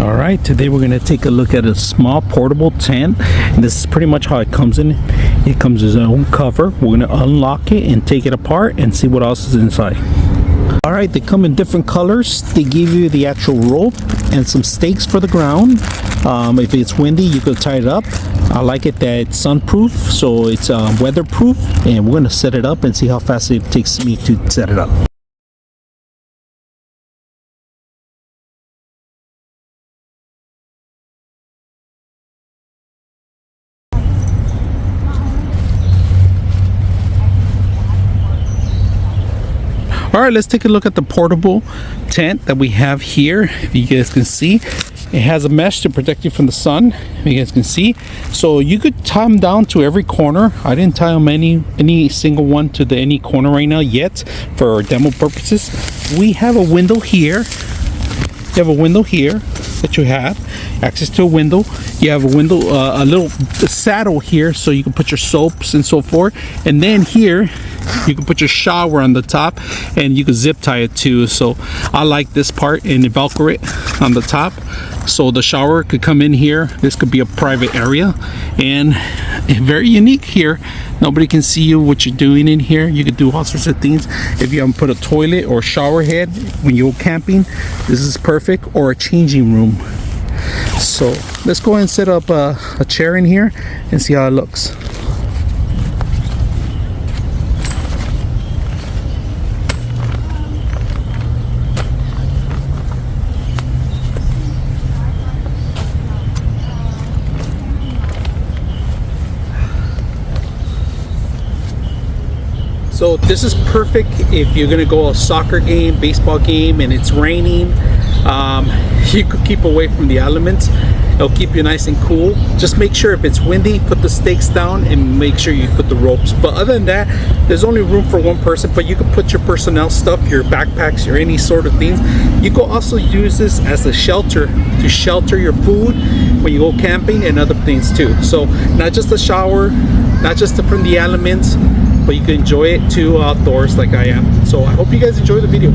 All right, today we're gonna take a look at a small portable tent, and this is pretty much how it comes in. It comes with its own cover. We're gonna unlock it and take it apart and see what else is inside. All right, they come in different colors. They give you the actual rope and some stakes for the ground. If it's windy, you could tie it up. I like it that it's sunproof, so it's weatherproof, and we're gonna set it up and see how fast it takes me to set it up. All right, let's take a look at the portable tent that we have here. If you guys can see, it has a mesh to protect you from the sun. If you guys can see, so you could tie them down to every corner. I didn't tie them any single one to any corner right now yet for demo purposes. We have a window here. You have a window here that you have access to a window. You have a window, a little saddle here, so you can put your soaps and so forth. And then here, you can put your shower on the top, and you can zip tie it too. So I like this part, and Velcro it on the top, so the shower could come in here. This could be a private area, and very unique here. Nobody can see you what you're doing in here. You could do all sorts of things. If you haven't put a toilet or shower head when you go camping, this is perfect, or a changing room. So let's go ahead and set up a chair in here and see how it looks. So this is perfect if you're gonna go a soccer game, baseball game, and it's raining. You could keep away from the elements. It'll keep you nice and cool. Just make sure if it's windy, put the stakes down and make sure you put the ropes. But other than that, there's only room for one person, but you can put your personnel stuff, your backpacks, or any sort of things. You can also use this as a shelter to shelter your food when you go camping and other things too. So not just a shower, not just from the elements, but you can enjoy it too outdoors like I am. So I hope you guys enjoy the video.